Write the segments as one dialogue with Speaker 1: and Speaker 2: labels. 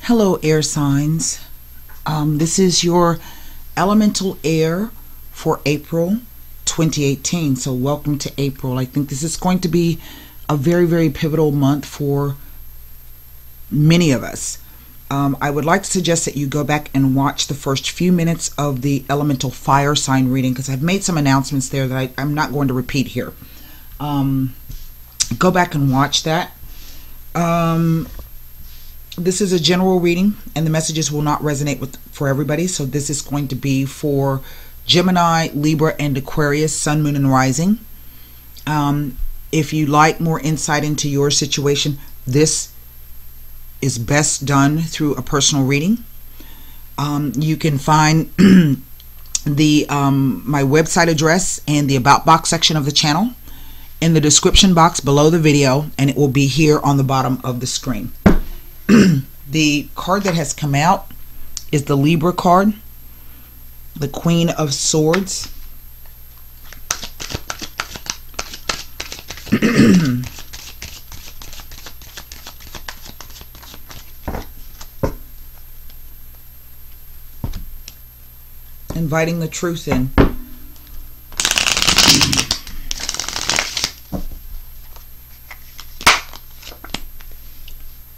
Speaker 1: Hello, air signs. This is your elemental air for April 2018. So welcome to April. I think this is going to be a very, very pivotal month for many of us. I would like to suggest that you go back and watch the first few minutes of the elemental fire sign reading, because I've made some announcements there that I'm not going to repeat here. Go back and watch that. This is a general reading, and the messages will not resonate for everybody. So this is going to be for Gemini, Libra, and Aquarius, Sun, Moon, and Rising. If you like more insight into your situation, this is best done through a personal reading. You can find the my website address and the About box section of the channel in the description box below the video, and it will be here on the bottom of the screen. The card that has come out is the Libra card, the Queen of Swords. Inviting the truth in.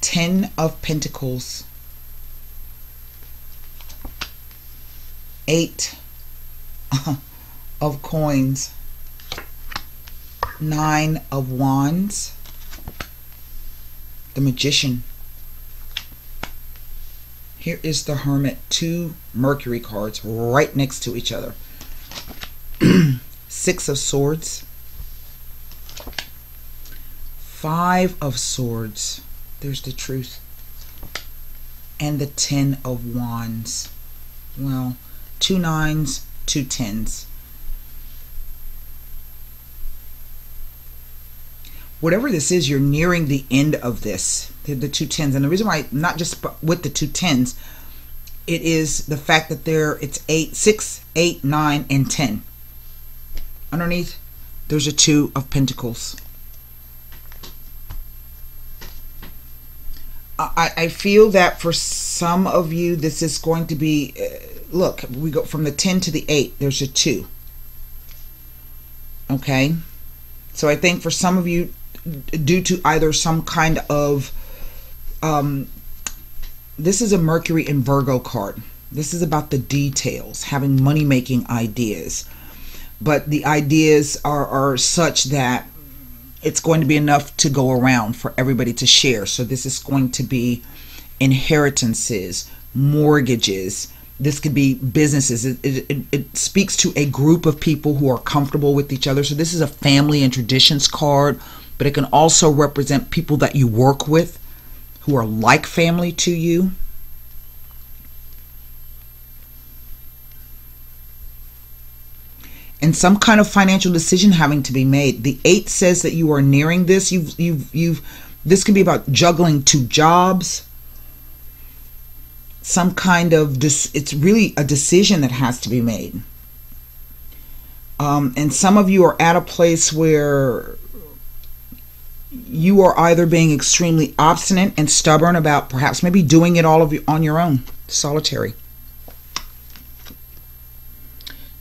Speaker 1: Ten of Pentacles, Eight of Coins, Nine of Wands, the Magician. Here is the Hermit, two Mercury cards right next to each other. Six of Swords, Five of Swords. There's the truth. And the Ten of Wands. Well, two nines, two tens. Whatever this is, you're nearing the end of this. The two tens. And the reason why, not just with the two tens, it is the fact that it's 8, 6, 8, 9, and 10. Underneath, there's a Two of Pentacles. I feel that for some of you, this is going to be, look, we go from the 10 to the 8, there's a 2. Okay? So I think for some of you, due to either some kind of, this is a Mercury and Virgo card. This is about the details, having money-making ideas. But the ideas are such that it's going to be enough to go around for everybody to share. So this is going to be inheritances, mortgages. This could be businesses. It speaks to a group of people who are comfortable with each other. So this is a family and traditions card, but it can also represent people that you work with who are like family to you. And some kind of financial decision having to be made. The 8 says that you are nearing this. This can be about juggling two jobs. Some kind of it's really a decision that has to be made. And some of you are at a place where you are either being extremely obstinate and stubborn about perhaps maybe doing it all of you on your own, solitary.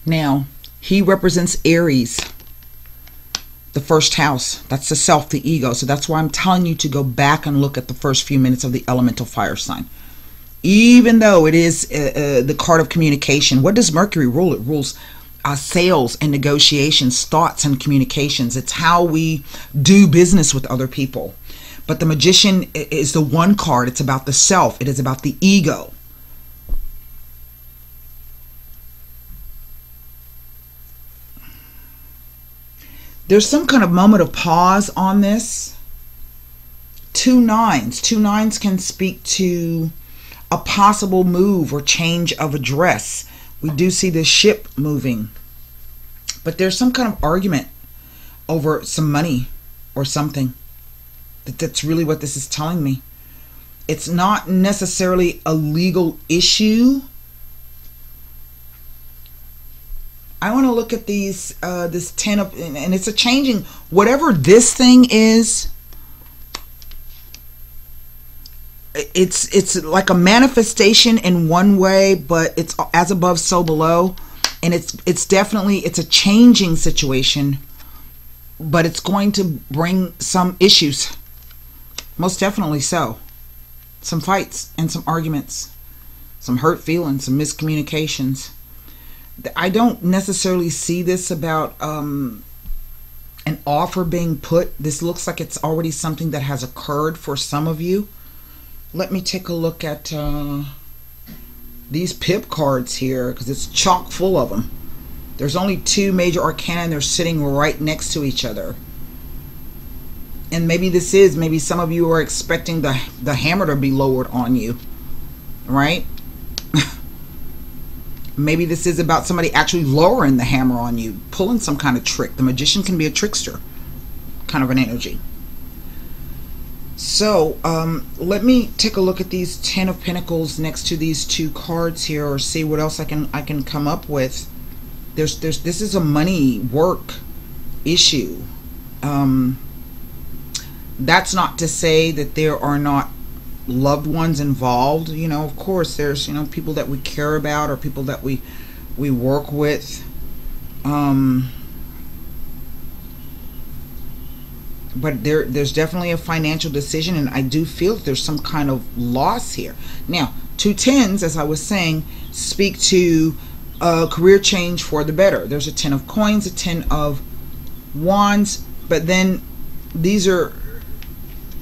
Speaker 1: Now, he represents Aries, the first house. That's the self, the ego. So that's why I'm telling you to go back and look at the first few minutes of the elemental fire sign. Even though it is the card of communication, what does Mercury rule? It rules sales and negotiations, thoughts and communications. It's how we do business with other people. But the Magician is the one card. It's about the self. It is about the ego. There's some kind of moment of pause on this. Two nines. Two nines can speak to a possible move or change of address. We do see the ship moving. But there's some kind of argument over some money or something. That's really what this is telling me. It's not necessarily a legal issue. I want to look at these, this 10 of, and it's a changing, whatever this thing is, it's like a manifestation in one way, but it's as above so below, and it's definitely, it's a changing situation, but it's going to bring some issues, most definitely so, some fights and some arguments, some hurt feelings, some miscommunications. I don't necessarily see this about an offer being put. This looks like it's already something that has occurred for some of you. Let me take a look at these pip cards here, because it's chock full of them. There's only 2 major arcana, and they're sitting right next to each other. And maybe maybe some of you are expecting the hammer to be lowered on you, right? Maybe this is about somebody actually lowering the hammer on you, pulling some kind of trick. The magician can be a trickster, kind of an energy. So let me take a look at these 10 of Pentacles next to these 2 cards here, or see what else I can come up with. This is a money work issue. That's not to say that there are not loved ones involved. You know, of course, there's, you know, people that we care about, or people that we work with. But there's definitely a financial decision, and I do feel that there's some kind of loss here. Now, 2 tens, as I was saying, speak to a career change for the better. There's a 10 of coins, a 10 of wands, but then these are,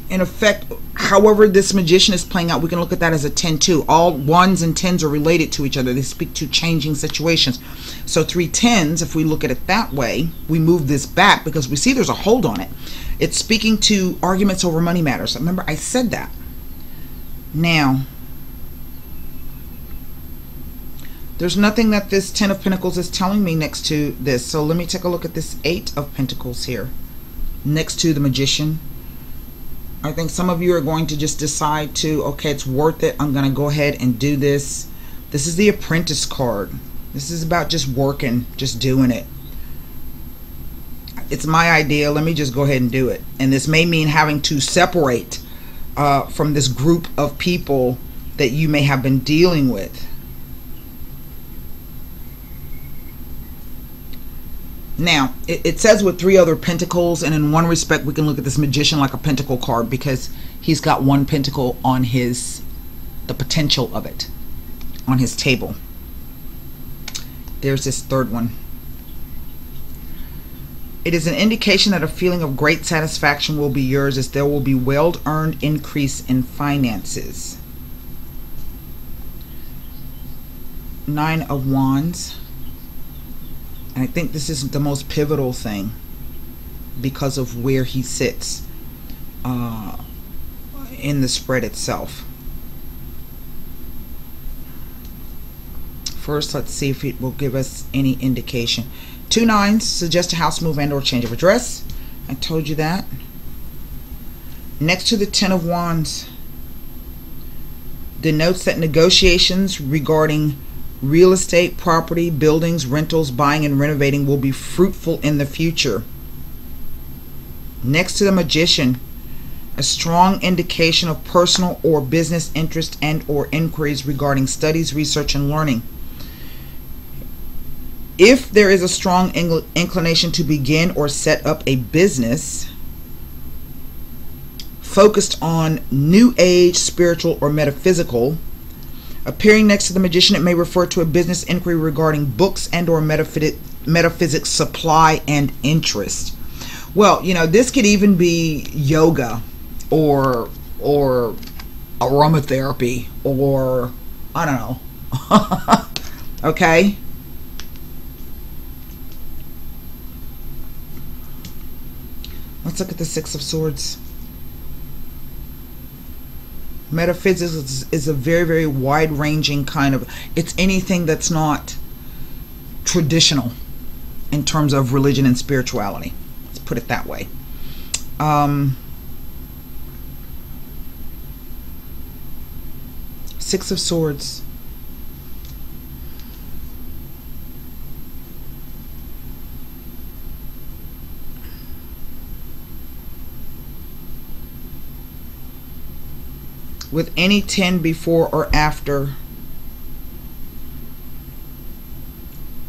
Speaker 1: in effect, however this magician is playing out, we can look at that as a 10 too. All ones and tens are related to each other. They speak to changing situations. So 3 tens, if we look at it that way, we move this back because we see there's a hold on it. It's speaking to arguments over money matters. Remember, I said that. Now, there's nothing that this 10 of Pentacles is telling me next to this. So let me take a look at this 8 of Pentacles here next to the magician. I think some of you are going to just decide to, okay, it's worth it. I'm going to go ahead and do this. This is the Apprentice card. This is about just working, just doing it. It's my idea. Let me just go ahead and do it. And this may mean having to separate from this group of people that you may have been dealing with. Now, it says with 3 other pentacles, and in one respect we can look at this magician like a pentacle card, because he's got 1 pentacle on the potential of it on his table. There's this 3rd one. It is an indication that a feeling of great satisfaction will be yours, as there will be well-earned increase in finances. 9 of Wands. And I think this is the most pivotal thing because of where he sits in the spread itself. First, let's see if it will give us any indication. 2 nines suggest a house move and or change of address. I told you that. Next to the 10 of Wands denotes that negotiations regarding real estate, property, buildings, rentals, buying and renovating will be fruitful in the future. Next to the Magician, a strong indication of personal or business interest and or inquiries regarding studies, research, and learning. If there is a strong inclination to begin or set up a business focused on new age, spiritual, or metaphysical, appearing next to the Magician, it may refer to a business inquiry regarding books and or metaphysics supply and interest. Well, you know, this could even be yoga or aromatherapy, or I don't know. Okay? Let's look at the 6 of Swords. Metaphysics is a very, very wide-ranging kind of, it's anything that's not traditional in terms of religion and spirituality. Let's put it that way. 6 of Swords. With any 10 before or after,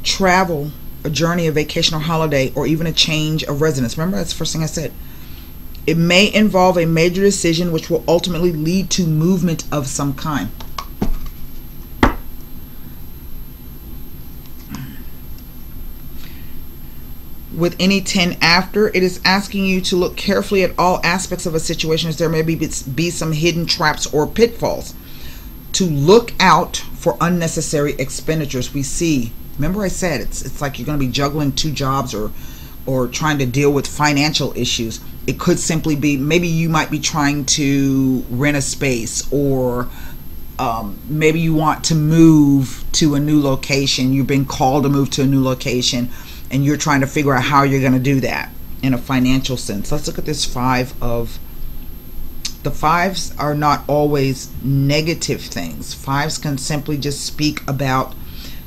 Speaker 1: travel, a journey, a vacation or holiday, or even a change of residence. Remember, that's the first thing I said. It may involve a major decision which will ultimately lead to movement of some kind. With any 10 after, it is asking you to look carefully at all aspects of a situation, as there may be some hidden traps or pitfalls. To look out for unnecessary expenditures. We see, remember I said, it's like you're going to be juggling 2 jobs or trying to deal with financial issues. It could simply be, maybe you might be trying to rent a space, or maybe you want to move to a new location. You've been called to move to a new location, and you're trying to figure out how you're going to do that in a financial sense. Let's look at this 5 of... The 5s are not always negative things. 5s can simply just speak about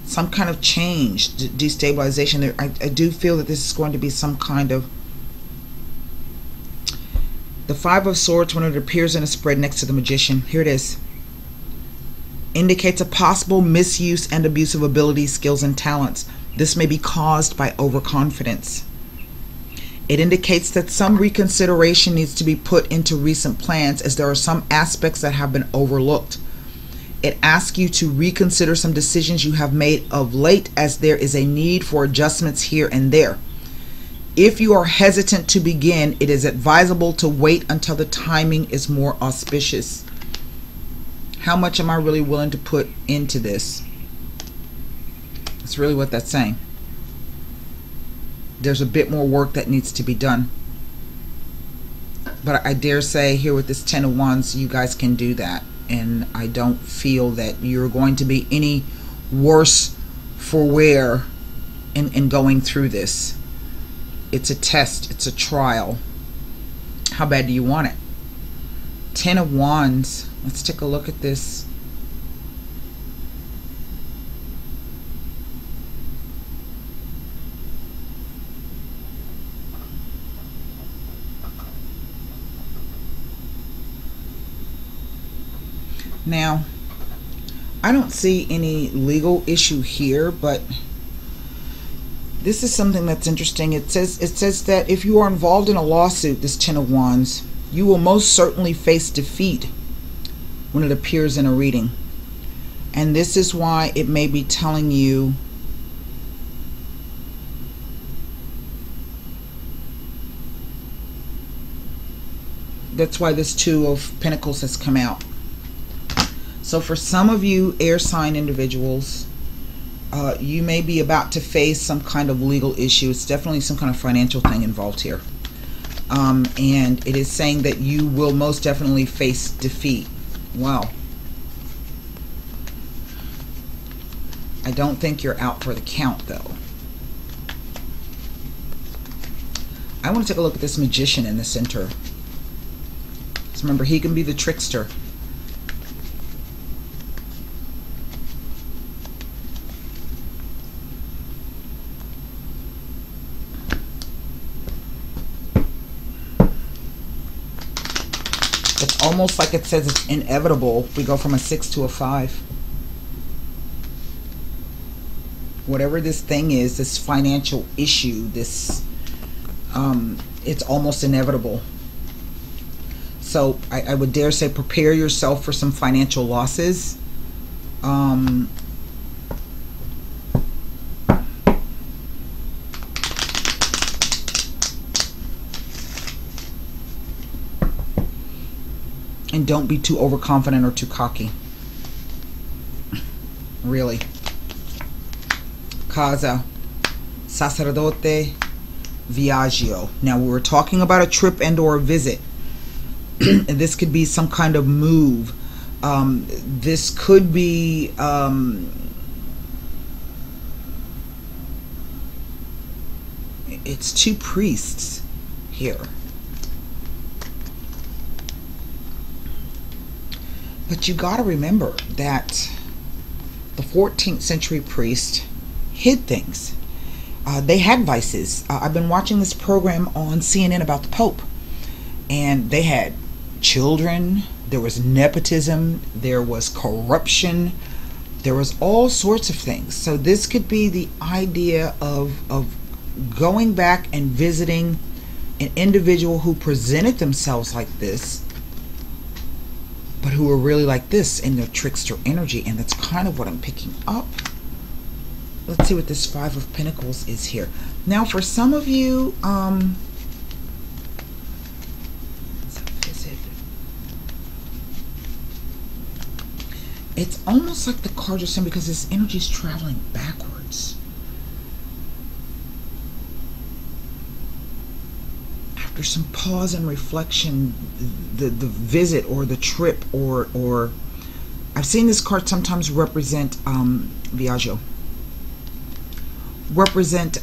Speaker 1: some kind of change, destabilization. I do feel that this is going to be some kind of... The 5 of Swords, when it appears in a spread next to the Magician, here it is, indicates a possible misuse and abuse of abilities, skills, and talents. This may be caused by overconfidence. It indicates that some reconsideration needs to be put into recent plans, as there are some aspects that have been overlooked. It asks you to reconsider some decisions you have made of late, as there is a need for adjustments here and there. If you are hesitant to begin, it is advisable to wait until the timing is more auspicious. How much am I really willing to put into this? That's really what that's saying. There's a bit more work that needs to be done. But I dare say here with this 10 of Wands, you guys can do that. And I don't feel that you're going to be any worse for wear in going through this. It's a test. It's a trial. How bad do you want it? 10 of Wands. Let's take a look at this. Now, I don't see any legal issue here, but this is something that's interesting. It says that if you are involved in a lawsuit, this 10 of Wands, you will most certainly face defeat when it appears in a reading. And this is why it may be telling you that's why this 2 of Pentacles has come out. So for some of you air sign individuals, you may be about to face some kind of legal issue. It's definitely some kind of financial thing involved here. And it is saying that you will most definitely face defeat. Wow. I don't think you're out for the count, though. I want to take a look at this Magician in the center. So remember, he can be the trickster. It's almost like it says it's inevitable. We go from a 6 to a 5. Whatever this thing is, this financial issue, this, it's almost inevitable. So I would dare say prepare yourself for some financial losses. And don't be too overconfident or too cocky. Really. Casa, Sacerdote, Viaggio. Now we were talking about a trip and or a visit. And this could be some kind of move. This could be it's 2 priests here. But you got to remember that the 14th century priest hid things. They had vices. I've been watching this program on CNN about the Pope, and they had children There was nepotism, there was corruption, there was all sorts of things. So this could be the idea of going back and visiting an individual who presented themselves like this, but who were really like this in their trickster energy. And that's kind of what I'm picking up. Let's see what this Five of Pentacles is here. Now for some of you, it's almost like the cards are saying, because this energy is traveling backwards. After some pause and reflection, the visit or the trip, or I've seen this card sometimes represent viaggio, represent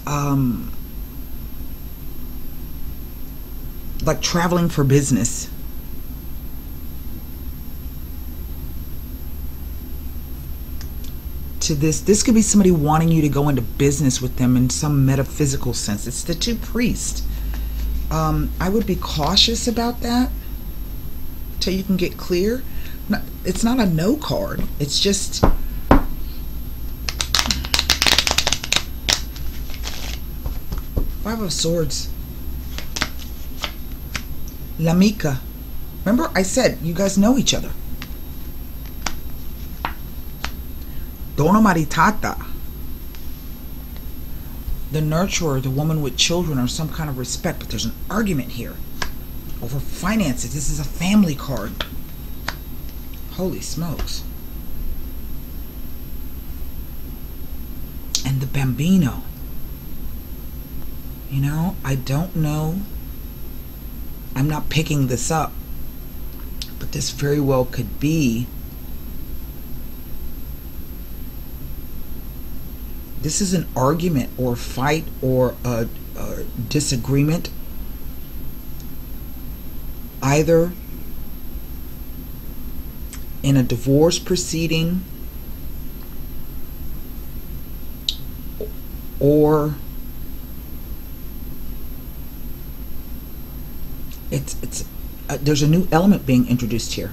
Speaker 1: like traveling for business. To this could be somebody wanting you to go into business with them in some metaphysical sense. It's the two priests. I would be cautious about that till you can get clear. It's not a no card. It's just Five of Swords. L'amica. Remember I said you guys know each other. Donna Maritata. The nurturer, the woman with children, or some kind of respect. But there's an argument here over finances. This is a family card. Holy smokes. And the bambino. You know, I don't know. I'm not picking this up. But this very well could be. This is an argument or fight or a disagreement, either in a divorce proceeding or there's a new element being introduced here.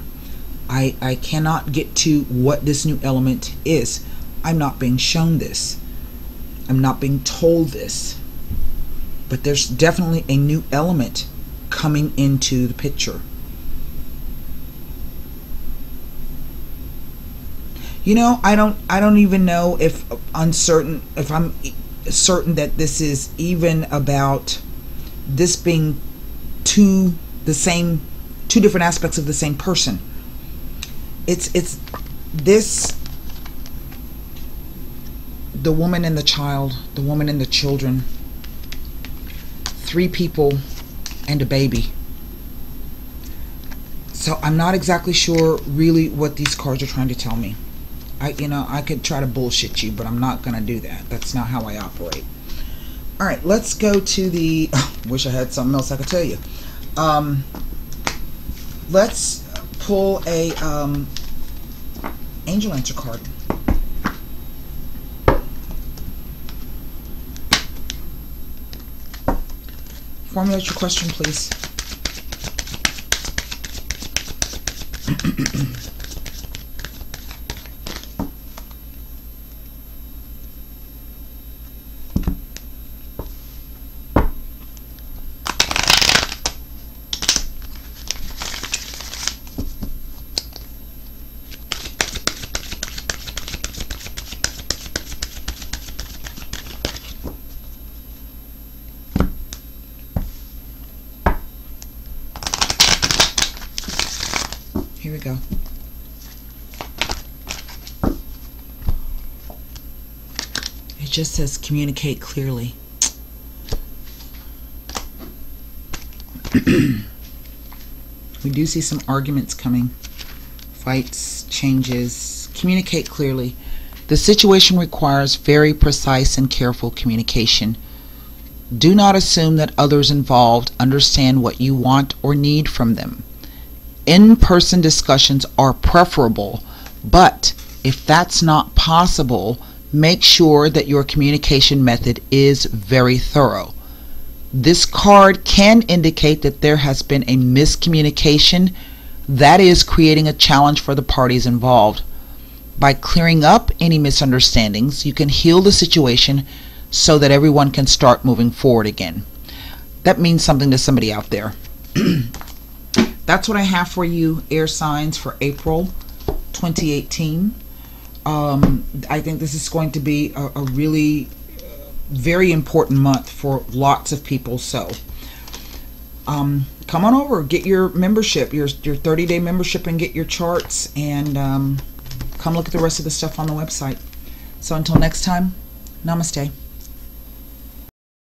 Speaker 1: I cannot get to what this new element is. I'm not being shown this. I'm not being told this, but there's definitely a new element coming into the picture. You know, I don't even know if I'm certain that this is even about this being two different aspects of the same person. It's this. The woman and the child, the woman and the children, 3 people and a baby. So I'm not exactly sure really what these cards are trying to tell me. I could try to bullshit you, but I'm not going to do that. That's not how I operate. All right, let's go to the wish I had something else I could tell you. Let's pull a angel answer card. Formulate your question, please. Here we go. It just says communicate clearly. We do see some arguments coming. Fights, changes. Communicate clearly. The situation requires very precise and careful communication. Do not assume that others involved understand what you want or need from them. In-person discussions are preferable, but if that's not possible, make sure that your communication method is very thorough. This card can indicate that there has been a miscommunication That is creating a challenge for the parties involved. By clearing up any misunderstandings, you can heal the situation so that everyone can start moving forward again. That means something to somebody out there. That's what I have for you, air signs, for April 2018. I think this is going to be a really very important month for lots of people. So come on over, get your membership, your 30-day membership, and get your charts, and come look at the rest of the stuff on the website. So until next time, namaste.